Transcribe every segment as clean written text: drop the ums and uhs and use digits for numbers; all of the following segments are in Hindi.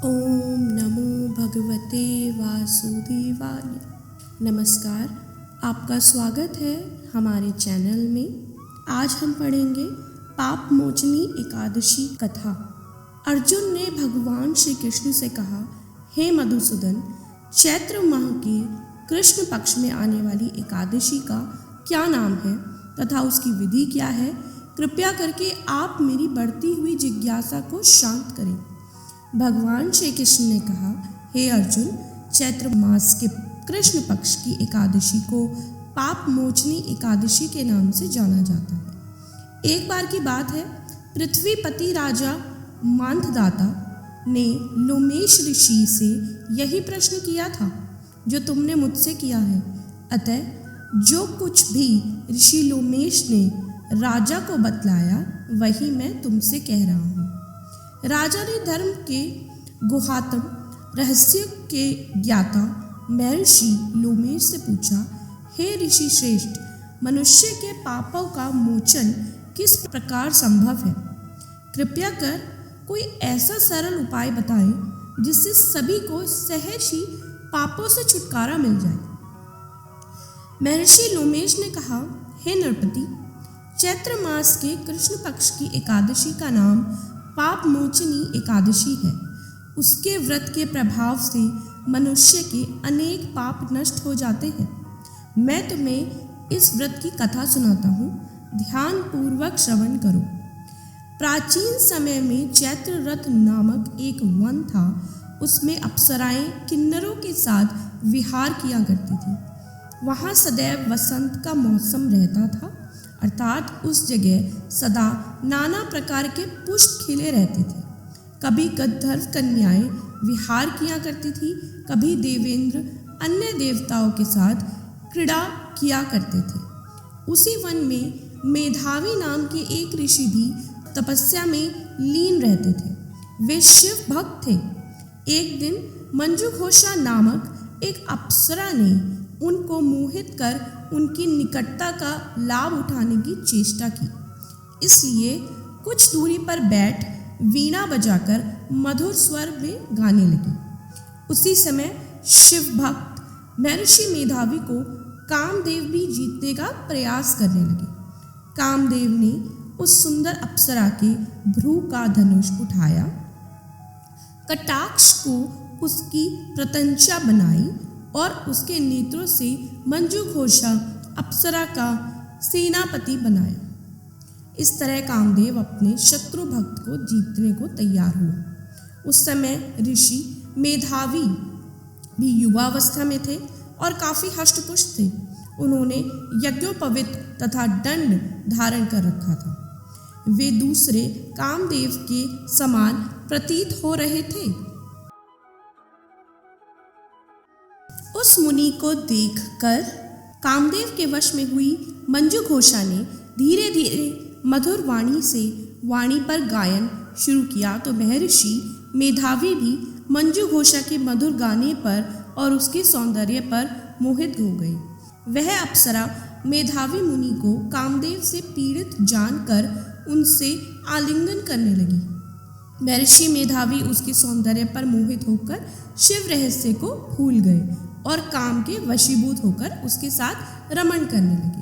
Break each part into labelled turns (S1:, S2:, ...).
S1: ओम नमो भगवते वासुदेवाय। नमस्कार, आपका स्वागत है हमारे चैनल में। आज हम पढ़ेंगे पाप मोचनी एकादशी कथा। अर्जुन ने भगवान श्री कृष्ण से कहा, हे मधुसूदन, चैत्र माह के कृष्ण पक्ष में आने वाली एकादशी का क्या नाम है तथा उसकी विधि क्या है? कृपया करके आप मेरी बढ़ती हुई जिज्ञासा को शांत करें। भगवान श्री कृष्ण ने कहा, हे अर्जुन, चैत्र मास के कृष्ण पक्ष की एकादशी को पाप मोचनी एकादशी के नाम से जाना जाता है। एक बार की बात है, पृथ्वीपति राजा मांधाता ने लोमेश ऋषि से यही प्रश्न किया था जो तुमने मुझसे किया है। अतः जो कुछ भी ऋषि लोमेश ने राजा को बतलाया वही मैं तुमसे कह रहा हूँ। राजा ने धर्म के गुहातम रहस्य के ज्ञाता महर्षि लोमेश से पूछा, हे ऋषि श्रेष्ठ, मनुष्य के पापों का मोचन किस प्रकार संभव है? कृपया कर कोई ऐसा सरल उपाय बताएं जिससे सभी को सहज ही पापों से छुटकारा मिल जाए। महर्षि लोमेश ने कहा, हे नरपति, चैत्र मास के कृष्ण पक्ष की एकादशी का नाम पाप मोचनी एकादशी है। उसके व्रत के प्रभाव से मनुष्य के अनेक पाप नष्ट हो जाते हैं। मैं तुम्हें इस व्रत की कथा सुनाता हूँ, ध्यान पूर्वक श्रवण करो। प्राचीन समय में चैत्र रथ नामक एक वन था। उसमें अप्सराएं किन्नरों के साथ विहार किया करती थी। वहाँ सदैव वसंत का मौसम रहता था, अर्थात उस जगह सदा नाना प्रकार के पुष्प खिले रहते थे। कभी गंधर्व कन्याएं विहार किया करती थी, कभी देवेंद्र अन्य देवताओं के साथ क्रीड़ा किया करते थे। उसी वन में मेधावी नाम के एक ऋषि भी तपस्या में लीन रहते थे। वे शिव भक्त थे। एक दिन मंजुघोषा नामक एक अप्सरा ने उनको मोहित कर उनकी निकटता का लाभ उठाने की चेष्टा की। इसलिए कुछ दूरी पर बैठ वीणा बजाकर मधुर स्वर में गाने लगी। उसी समय शिव भक्त महर्षि मेधावी को कामदेव भी जीतने का प्रयास करने लगे। कामदेव ने उस सुंदर अप्सरा के भ्रू का धनुष उठाया, कटाक्ष को उसकी प्रत्यंचा बनाई और उसके नेत्रों से मंजुघोषा अप्सरा का सेनापति बनाया। इस तरह कामदेव अपने शत्रु भक्त को जीतने को तैयार हुआ। उस समय ऋषि मेधावी भी युवावस्था में थे और काफी हष्टपुष्ट थे। उन्होंने यज्ञोपवीत तथा दंड धारण कर रखा था। वे दूसरे कामदेव के समान प्रतीत हो रहे थे। उस मुनि को देखकर कामदेव के वश में हुई मंजुघोषा ने धीरे धीरे मधुर वाणी से वाणी पर गायन शुरू किया तो महर्षि मेधावी भी मंजुघोषा के मधुर गाने पर और उसके सौंदर्य पर मोहित हो गए। वह अप्सरा मेधावी मुनि को कामदेव से पीड़ित जानकर उनसे आलिंगन करने लगी। महर्षि मेधावी उसके सौंदर्य पर मोहित होकर शिव रहस्य को भूल गए और काम के वशीभूत होकर उसके साथ रमण करने लगे।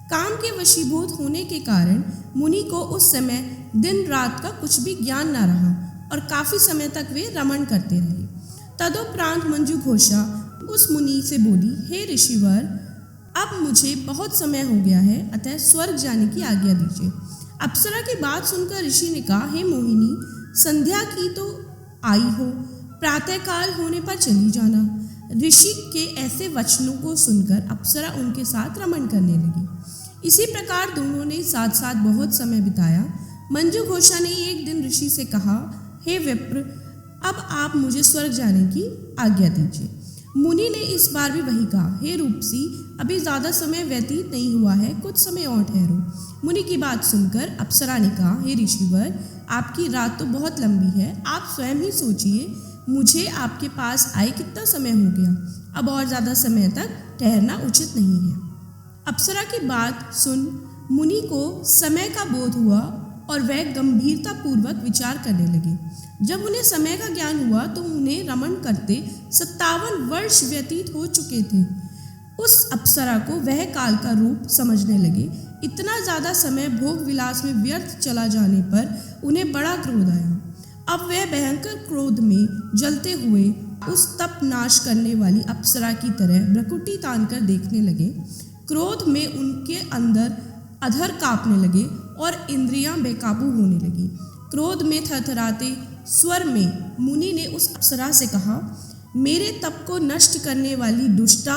S1: काम के वशीभूत होने के कारण मुनि को उस समय दिन रात का कुछ भी ज्ञान न रहा और काफी समय तक वे रमण करते रहे। तदुपरांत मंजुघोषा उस मुनि से बोली, हे ऋषिवर, अब मुझे बहुत समय हो गया है, अतः स्वर्ग जाने की आज्ञा दीजिए। अप्सरा की बात सुनकर ऋषि ने कहा, हे मोहिनी, संध्या की तो आई हो, प्रातःकाल होने पर चली जाना। ऋषि के ऐसे वचनों को सुनकर अप्सरा उनके साथ रमण करने लगी। इसी प्रकार दोनों ने साथ साथ बहुत समय बिताया। मंजुघोषा ने एक दिन ऋषि से कहा, हे विप्र, अब आप मुझे स्वर्ग जाने की आज्ञा दीजिए। मुनि ने इस बार भी वही कहा, हे रूपसी, अभी ज़्यादा समय व्यतीत नहीं हुआ है, कुछ समय और ठहरो। मुनि की बात सुनकर अप्सरा ने कहा, हे ऋषिवर, आपकी रात तो बहुत लंबी है, आप स्वयं ही सोचिए, मुझे आपके पास आए कितना समय हो गया, अब और ज़्यादा समय तक ठहरना उचित नहीं है। अप्सरा की बात सुन मुनि को समय का बोध हुआ और वह गंभीरता पूर्वक विचार करने लगे। जब उन्हें समय का ज्ञान हुआ तो उन्हें रमण करते 57 वर्ष व्यतीत हो चुके थे। उस अप्सरा को वह काल का रूप समझने लगे। इतना ज़्यादा समय भोग विलास में व्यर्थ चला जाने पर उन्हें बड़ा क्रोध आया। अब वह भयंकर क्रोध में जलते हुए उस तप नाश करने वाली अप्सरा की तरह भ्रकुटी तानकर देखने लगे। क्रोध में उनके अंदर अधर कांपने लगे और इंद्रियां बेकाबू होने लगी। क्रोध में थरथराते स्वर में मुनि ने उस अप्सरा से कहा, मेरे तप को नष्ट करने वाली दुष्टा,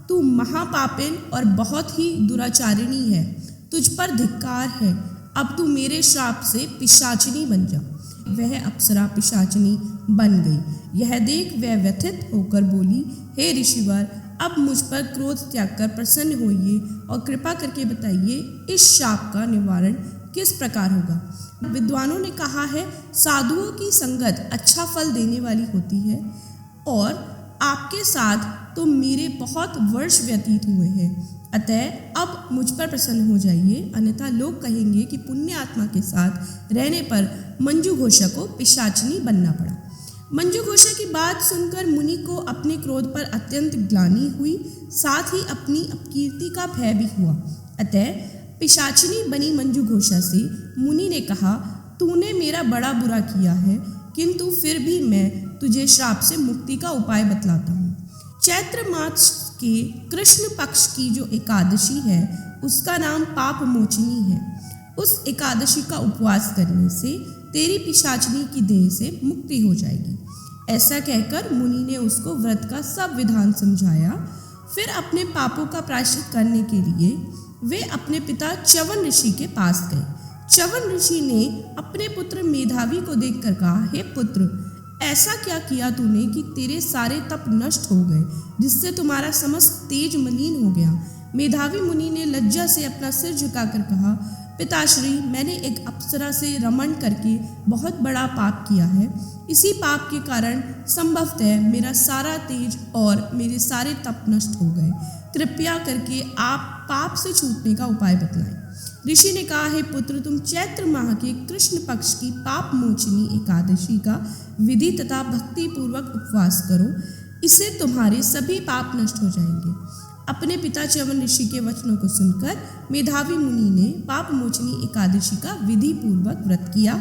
S1: तू महापापिन और बहुत ही दुराचारिणी है। तुझ पर धिक्कार है। अब तू मेरे श्राप से पिशाचिनी बन जा। वह अप्सरा पिशाचिनी बन गई। यह देख वह व्यथित होकर बोली, हे ऋषिवर, अब मुझ पर क्रोध त्याग कर प्रसन्न होइए और कृपा करके बताइए इस शाप का निवारण किस प्रकार होगा। विद्वानों ने कहा है, साधुओं की संगत अच्छा फल देने वाली होती है और आपके साथ तो मेरे बहुत वर्ष व्यतीत हुए हैं। अतः अब मुझ पर प्रसन्न हो जाइए, अन्यथा लोग कहेंगे कि पुण्य आत्मा के साथ रहने पर मंजू घोषा को पिशाचिनी बनना पड़ा। मंजू घोषा की बात सुनकर मुनि को अपने क्रोध पर अत्यंत ग्लानि हुई, साथ ही अपनी अपकीर्ति का भय भी हुआ। अतः पिशाचिनी बनी मंजू घोषा से मुनि ने कहा, तूने मेरा बड़ा बुरा किया है, किंतु फिर भी मैं तुझे श्राप से मुक्ति का उपाय बतलाता हूँ। चैत्र मास के कृष्ण पक्ष की जो एकादशी है उसका नाम पाप मोचनी है। उस एकादशी का उपवास करने से तेरी पिशाचिनी की देह से मुक्ति हो जाएगी। ऐसा कहकर मुनि ने उसको व्रत का सब विधान समझाया। फिर अपने पापों का प्रायश्चित करने के लिए वे अपने पिता च्यवन ऋषि के पास गए। च्यवन ऋषि ने अपने पुत्र मेधावी को देखकर कहा, हे पुत्र, ऐसा क्या किया तूने कि तेरे सारे तप नष्ट हो गए, जिससे तुम्हारा समस्त तेज मलिन हो गया। मेधावी मुनि ने लज्जा से अपना सिर झुकाकर कहा, पिताश्री, मैंने एक अप्सरा से रमण करके बहुत बड़ा पाप किया है। इसी पाप के कारण संभवतः मेरा सारा तेज और मेरे सारे तप नष्ट हो गए। कृपया करके आप पाप से छूटने का उपाय बतलाएं। ऋषि ने कहा, हे पुत्र, तुम चैत्र माह के कृष्ण पक्ष की पाप मोचनी एकादशी का विधि तथा भक्ति पूर्वक उपवास करो। इससे तुम्हारे सभी पाप नष्ट हो जाएंगे। अपने पिता च्यवन ऋषि के वचनों को सुनकर मेधावी मुनि ने पाप मोचनी एकादशी का विधि पूर्वक व्रत किया।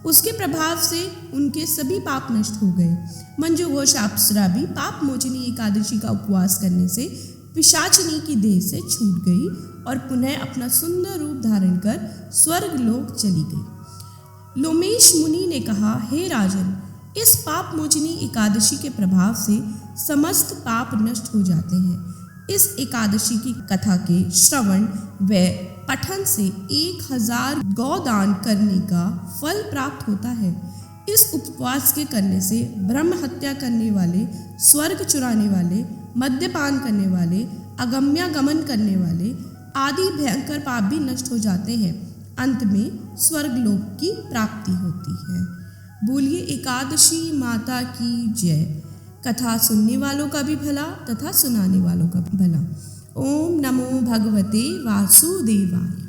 S1: उसके प्रभाव से उनके सभी पाप नष्ट हो गए। मंजू घोष अप्सरा भी पाप मोचनी एकादशी का उपवास करने से पिशाचिनी की देह से छूट गई और पुनः अपना सुंदर रूप धारण कर स्वर्ग लोक चली गई। लोमेश मुनि ने कहा, हे राजन, इस पाप मोचनी एकादशी के प्रभाव से समस्त पाप नष्ट हो जाते हैं। इस एकादशी की कथा के श्रवण व पठन से 1000 गौदान करने का फल प्राप्त होता है। इस उपवास के करने से ब्रह्म हत्या करने वाले, स्वर्ग चुराने वाले, मद्यपान करने वाले, अगम्यागमन करने वाले आदि भयंकर पाप भी नष्ट हो जाते हैं। अंत में स्वर्गलोक की प्राप्ति होती है। बोलिए एकादशी माता की जय। कथा सुनने वालों का भी भला तथा सुनाने वालों का भी भला। ओम नमो भगवते वासुदेवाय।